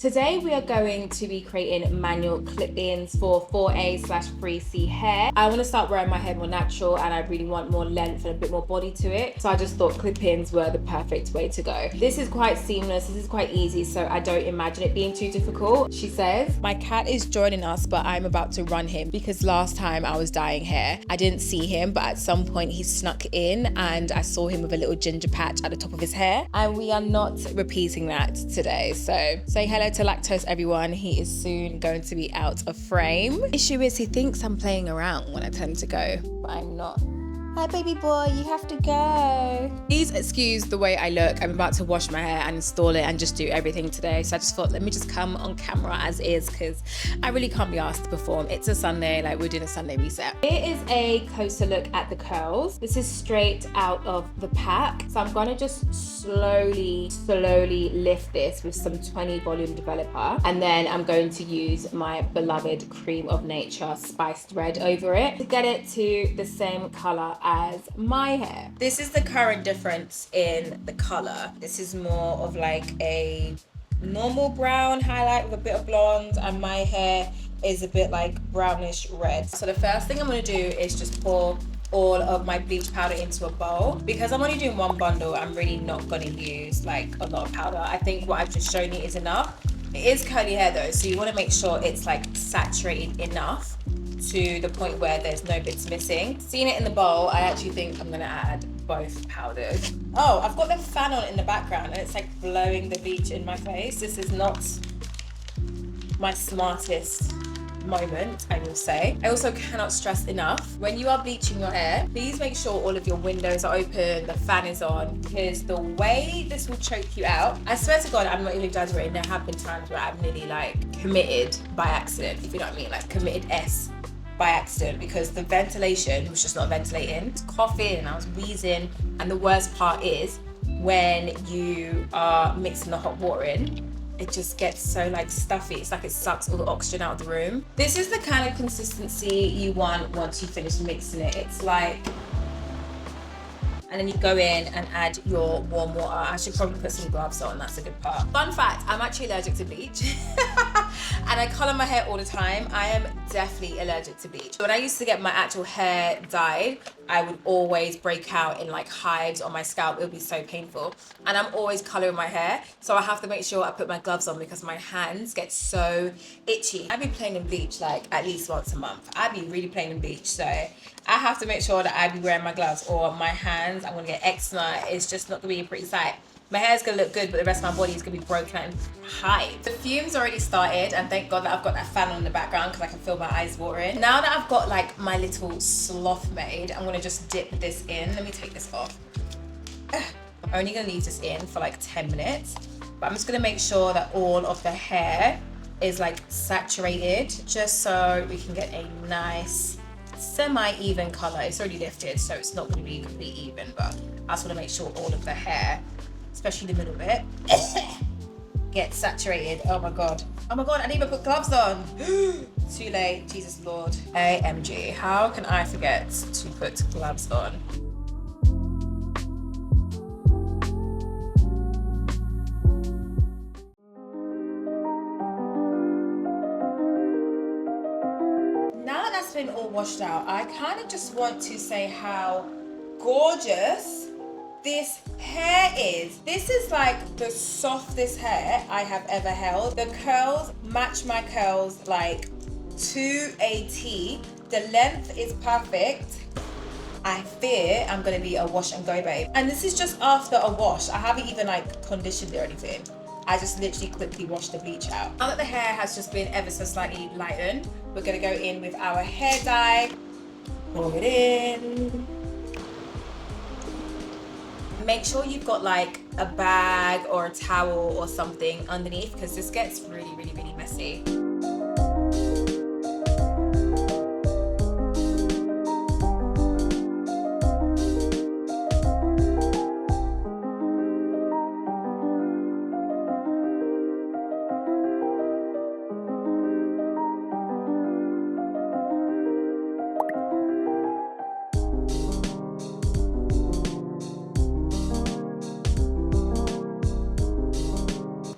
Today we are going to be creating manual clip-ins for 4A/3C hair. I want to start wearing my hair more natural and I really want more length and a bit more body to it. So I just thought clip-ins were the perfect way to go. This is quite seamless, this is quite easy, so I don't imagine it being too difficult. She says, my cat is joining us, but I'm about to run him because last time I was dyeing hair, I didn't see him, but at some point he snuck in and I saw him with a little ginger patch at the top of his hair. And we are not repeating that today. So say hello to Lactose, everyone. He is soon going to be out of frame. Issue is he thinks I'm playing around when I tell him to go, but I'm not. Hi baby boy, you have to go. Please excuse the way I look. I'm about to wash my hair and install it and just do everything today. So I just thought, let me just come on camera as is because I really can't be asked to perform. It's a Sunday, like we're doing a Sunday reset. Here is a closer look at the curls. This is straight out of the pack. So I'm gonna just slowly lift this with some 20 volume developer. And then I'm going to use my beloved Cream of Nature spiced red over it to get it to the same color as my hair. This is the current difference in the color. This is more of like a normal brown highlight with a bit of blonde, and my hair is a bit like brownish red. So the first thing I'm gonna do is just pour all of my bleach powder into a bowl. Because I'm only doing one bundle, I'm really not gonna use like a lot of powder. I think what I've just shown you is enough. It is curly hair though, so you wanna make sure it's like saturated enough to the point where there's no bits missing. Seeing it in the bowl, I actually think I'm gonna add both powders. Oh, I've got the fan on in the background and it's like blowing the bleach in my face. This is not my smartest moment, I will say. I also cannot stress enough, when you are bleaching your hair, please make sure all of your windows are open, the fan is on, because the way this will choke you out, I swear to God, I'm not even exaggerating, there have been times where I've nearly like committed by accident, if you know what I mean, like committed by accident, because the ventilation was just not ventilating. I was coughing and I was wheezing, and the worst part is when you are mixing the hot water in, it just gets so like stuffy. It's like it sucks all the oxygen out of the room. This is the kind of consistency you want once you finish mixing it. It's like, and then you go in and add your warm water. I should probably put some gloves on, that's a good part. Fun fact, I'm actually allergic to bleach. And I color my hair all the time. I am definitely allergic to bleach. When I used to get my actual hair dyed, I would always break out in like hives on my scalp. It would be so painful. And I'm always coloring my hair. So I have to make sure I put my gloves on because my hands get so itchy. I'd be playing in bleach like at least once a month. I'd be really playing in bleach. So I have to make sure that I be wearing my gloves or my hands, I'm gonna get eczema. It's just not gonna be a pretty sight. My hair's gonna look good, but the rest of my body is gonna be broken out in hives. The fume's already started, and thank God that I've got that fan on in the background because I can feel my eyes watering. Now that I've got like my little sloth made, I'm gonna just dip this in. Let me take this off. I'm only gonna leave this in for like 10 minutes, but I'm just gonna make sure that all of the hair is like saturated, just so we can get a nice semi-even color. It's already lifted, so it's not gonna be completely even, but I just wanna make sure all of the hair, especially the middle bit, get saturated. Oh my God, I didn't even put gloves on. Too late, Jesus Lord. AMG, how can I forget to put gloves on? Now that that's been all washed out, I kind of just want to say how gorgeous this hair is. This is like the softest hair I have ever held. The curls match my curls like to a T. The length is perfect. I fear I'm gonna be a wash and go babe. And this is just after a wash. I haven't even like conditioned it or anything. I just literally quickly washed the bleach out. Now that the hair has just been ever so slightly lightened, we're gonna go in with our hair dye. Pour it in. Make sure you've got like a bag or a towel or something underneath because this gets really messy.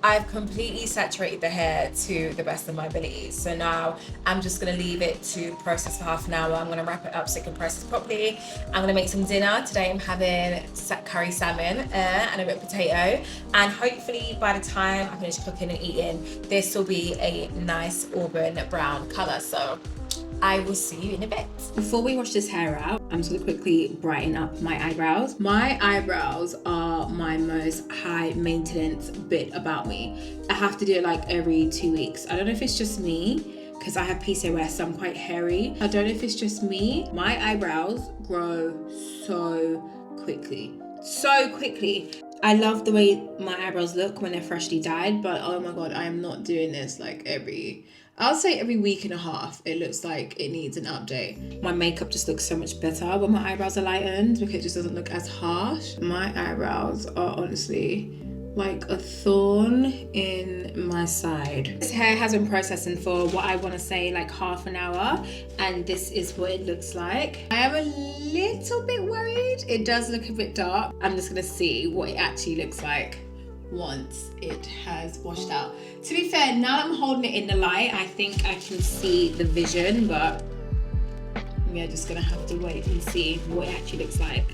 I've completely saturated the hair to the best of my abilities. So now I'm just gonna leave it to process for half an hour. I'm gonna wrap it up so it can process properly. I'm gonna make some dinner. Today I'm having curry salmon and a bit of potato. And hopefully by the time I finish cooking and eating, this will be a nice auburn brown color. So I will see you in a bit. Before we wash this hair out, I'm just gonna quickly brighten up my eyebrows. My eyebrows are my most high maintenance bit about me. I have to do it like every 2 weeks. I don't know if it's just me, because I have PCOS, so I'm quite hairy. I don't know if it's just me. My eyebrows grow so quickly. So quickly. I love the way my eyebrows look when they're freshly dyed, but oh my God, I am not doing this like I'll say every week and a half. It looks like it needs an update. My makeup just looks so much better when my eyebrows are lightened because it just doesn't look as harsh. My eyebrows are honestly like a thorn in my side. This hair has been processing for what I want to say like half an hour, and this is what it looks like. I am a little bit worried. It does look a bit dark. I'm just gonna see what it actually looks like once it has washed out. To be fair, now that I'm holding it in the light, I think I can see the vision, but we're just gonna have to wait and see what it actually looks like.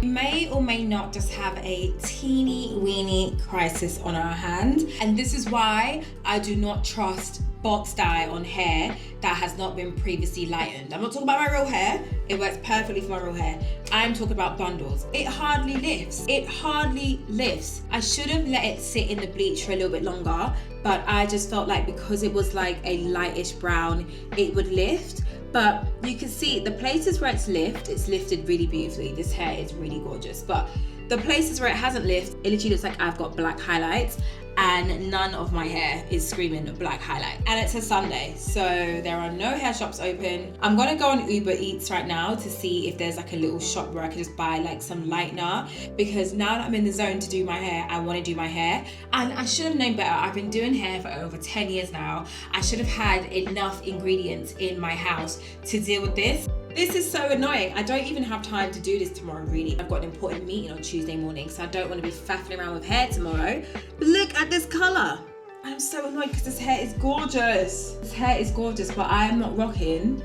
We may or may not just have a teeny weeny crisis on our hands, and this is why I do not trust box dye on hair that has not been previously lightened. I'm not talking about my real hair. It works perfectly for my real hair. I'm talking about bundles. It hardly lifts. It hardly lifts. I should have let it sit in the bleach for a little bit longer, but I just felt like because it was like a lightish brown, it would lift. But you can see the places where it's lifted really beautifully. This hair is really gorgeous, but the places where it hasn't lifted, it literally looks like I've got black highlights, and none of my hair is screaming black highlight. And it's a Sunday, so there are no hair shops open. I'm gonna go on Uber Eats right now to see if there's like a little shop where I can just buy like some lightener, because now that I'm in the zone to do my hair, I wanna do my hair. And I should have known better. I've been doing hair for over 10 years now. I should have had enough ingredients in my house to deal with this. This is so annoying. I don't even have time to do this tomorrow, really. I've got an important meeting on Tuesday morning, so I don't want to be faffing around with hair tomorrow. But look at this color. I'm so annoyed because this hair is gorgeous. This hair is gorgeous, but I am not rocking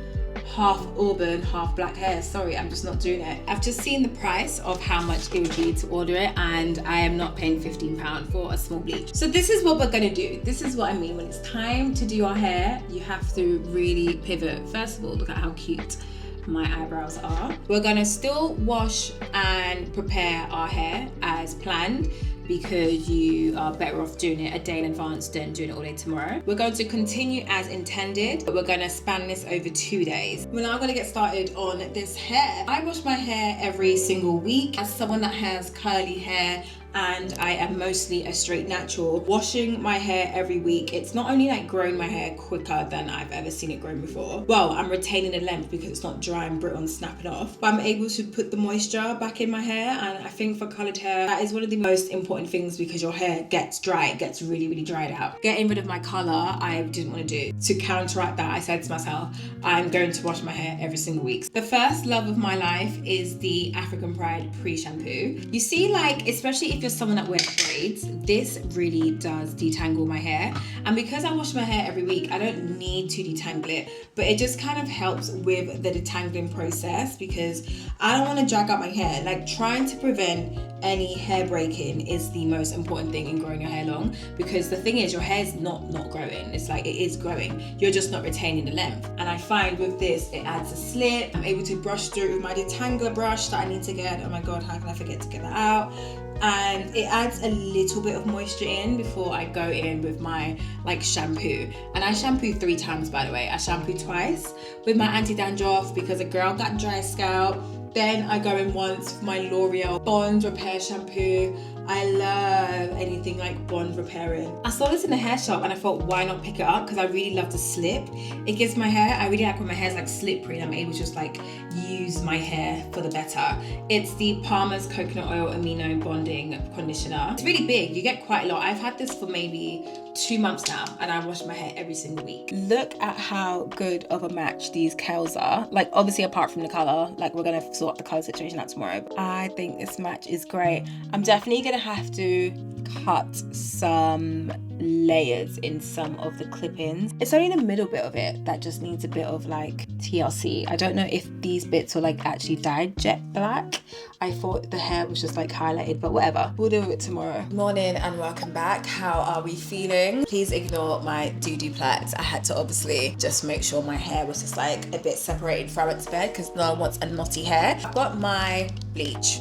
half auburn, half black hair. Sorry, I'm just not doing it. I've just seen the price of how much it would be to order it, and I am not paying £15 for a small bleach. So this is what we're gonna do. This is what I mean. When it's time to do our hair, you have to really pivot. First of all, look at how cute my eyebrows are. We're gonna still wash and prepare our hair as planned, because you are better off doing it a day in advance than doing it all day tomorrow. We're going to continue as intended, but we're gonna span this over 2 days. We're now gonna get started on this hair. I wash my hair every single week. As someone that has curly hair, and I am mostly a straight natural, washing my hair every week, it's not only like growing my hair quicker than I've ever seen it grow before. Well, I'm retaining the length because it's not dry and brittle and snapping off, but I'm able to put the moisture back in my hair. And I think for colored hair, that is one of the most important things, because your hair gets dry, it gets really, really dried out. Getting rid of my color, I didn't want to do. To counteract that, I said to myself, I'm going to wash my hair every single week. The first love of my life is the African Pride pre-shampoo. You see, like, especially if you're someone that wears braids, this really does detangle my hair. And because I wash my hair every week, I don't need to detangle it, but it just kind of helps with the detangling process, because I don't want to drag out my hair. Like, trying to prevent any hair breaking is the most important thing in growing your hair long, because the thing is, your hair is not growing. It's like, it is growing, you're just not retaining the length. And I find with this, it adds a slip. I'm able to brush through it with my detangler brush that I need to get. Oh my God, how can I forget to get that out? And it adds a little bit of moisture in before I go in with my like shampoo. And I shampoo 3 times, by the way. I shampoo twice with my anti-dandruff, because a girl got dry scalp. Then I go in once with my L'Oreal Bond Repair Shampoo. I love anything like bond repairing. I saw this in the hair shop and I thought, why not pick it up? Because I really love the slip. It gives my hair, I really like when my hair's like slippery and I'm able to just like use my hair for the better. It's the Palmer's Coconut Oil Amino Bonding Conditioner. It's really big, you get quite a lot. I've had this for maybe 2 months now and I wash my hair every single week. Look at how good of a match these curls are. Like obviously apart from the color, like we're gonna sort the color situation out tomorrow. I think this match is great. I'm definitely gonna have to cut some layers in some of the clip-ins. It's only the middle bit of it that just needs a bit of like TLC. I don't know if these bits were like actually dyed jet black. I thought the hair was just like highlighted, but whatever, we'll do it tomorrow. Morning and welcome back. How are we feeling? Please ignore my doo-doo plaits. I had to obviously just make sure my hair was just like a bit separated from its bed because no one wants a knotty hair. I've got my bleach.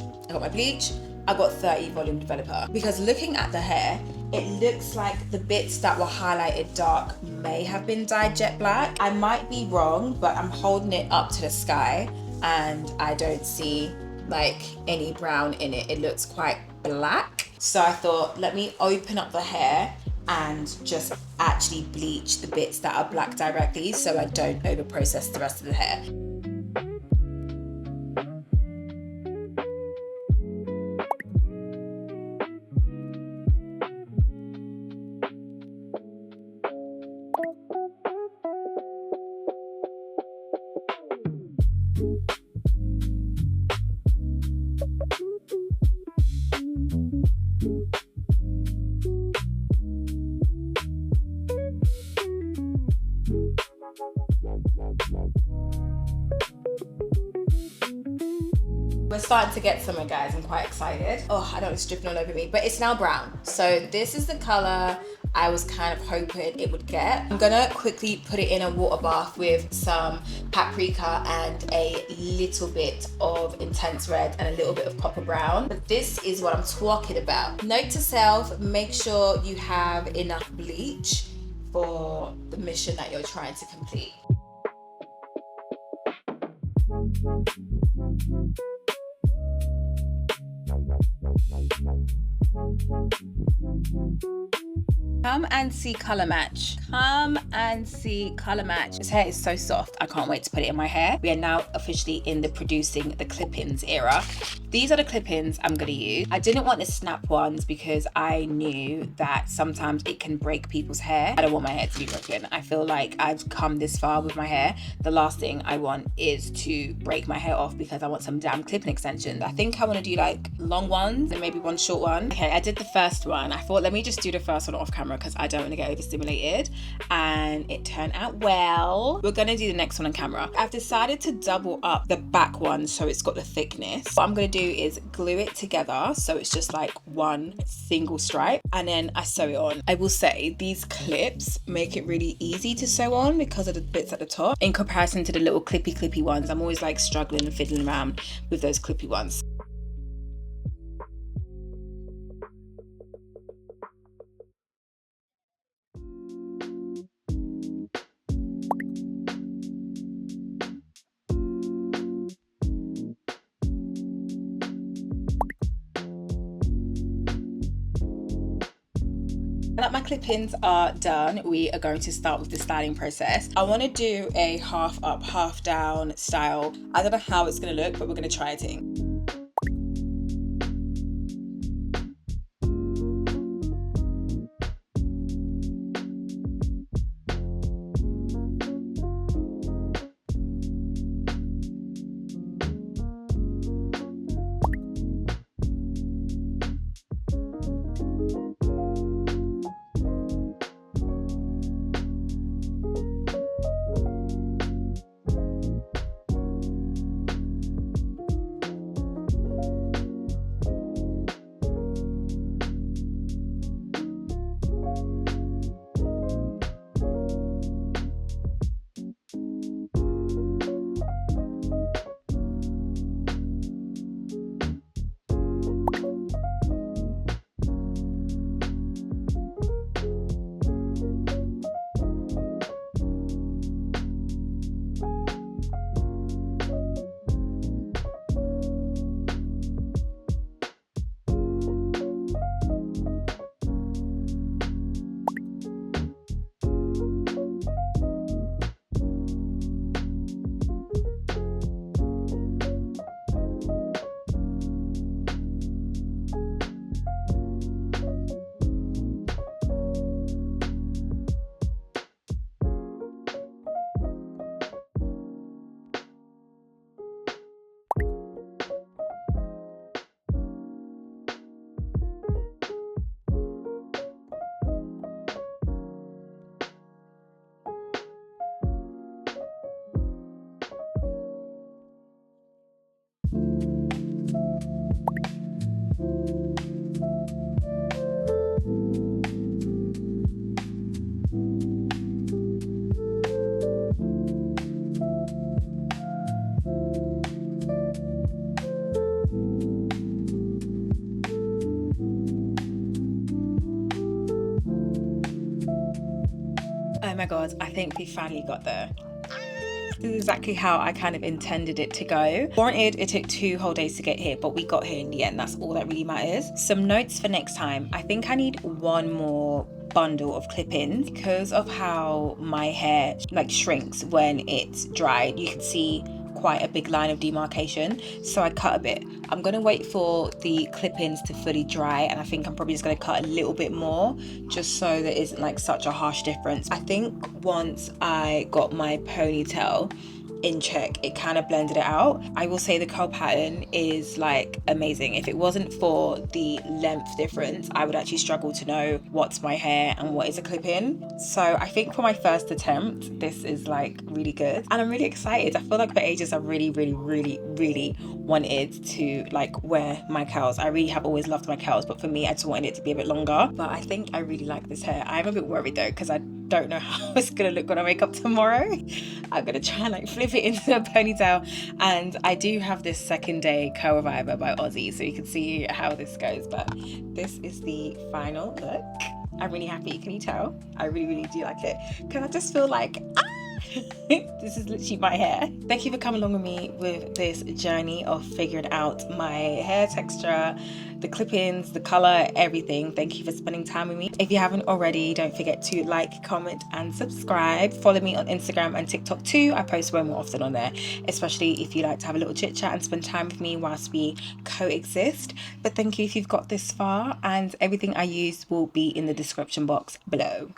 I got 30 volume developer because looking at the hair, it looks like the bits that were highlighted dark may have been dyed jet black. I might be wrong, but I'm holding it up to the sky and I don't see like any brown in it. It looks quite black. So I thought, let me open up the hair and just actually bleach the bits that are black directly so I don't over process the rest of the hair. We're starting to get somewhere, guys. I'm quite excited. Oh, I don't know, it's dripping all over me, but it's now brown. So this is the color I was kind of hoping it would get. I'm gonna quickly put it in a water bath with some paprika and a little bit of intense red and a little bit of copper brown. But this is what I'm talking about. Note to self, make sure you have enough bleach for the mission that you're trying to complete. Come and see color match. Come and see color match. This hair is so soft. I can't wait to put it in my hair. We are now officially in the producing the clip-ins era. These are the clip-ins I'm gonna use. I didn't want the snap ones because I knew that sometimes it can break people's hair. I don't want my hair to be broken. I feel like I've come this far with my hair. The last thing I want is to break my hair off because I want some damn clip-in extensions. I think I wanna do like long ones and maybe one short one. Okay, I did the first one. I thought, let me just do the first one off camera because I don't want to get overstimulated, and it turned out well. We're gonna do the next one on camera. I've decided to double up the back one so it's got the thickness. What I'm gonna do is glue it together so it's just like one single stripe, and then I sew it on. I will say these clips make it really easy to sew on because of the bits at the top in comparison to the little clippy ones. I'm always like struggling and fiddling around with those clippy ones. Now that my clip-ins are done, we are going to start with the styling process. I want to do a half up, half down style. I don't know how it's going to look, but we're going to try it in. my god, I think we finally got there. This is exactly how I kind of intended it to go. Granted, it took 2 whole days to get here, but we got here in the end. That's all that really matters. Some notes for next time. I think I need one more bundle of clip-ins because of how my hair like shrinks when it's dried. You can see quite a big line of demarcation, so I cut a bit. I'm gonna wait for the clip-ins to fully dry, and I think I'm probably just gonna cut a little bit more just so there isn't like such a harsh difference. I think once I got my ponytail in check, it kind of blended it out. I will say the curl pattern is like amazing. If it wasn't for the length difference, I would actually struggle to know what's my hair and what is a clip-in. So I think for my first attempt, this is like really good, and I'm really excited. I feel like for ages I really wanted to like wear my curls. I really have always loved my curls, but for me I just wanted it to be a bit longer. But I think I really like this hair. I'm a bit worried though because I don't know how it's gonna look when I wake up tomorrow. I'm gonna try and like flip it into a ponytail, and I do have this Second Day Co-Reviver by Aussie, so you can see how this goes. But this is the final look. I'm really happy. Can you tell? I really do like it because I just feel like this is literally my hair. Thank you for coming along with me with this journey of figuring out my hair texture, the clip-ins, the color, everything. Thank you for spending time with me. If you haven't already, don't forget to like, comment and subscribe. Follow me on Instagram and TikTok too. I post way more often on there, especially if you like to have a little chit chat and spend time with me whilst we coexist. But thank you if you've got this far, and everything I use will be in the description box below.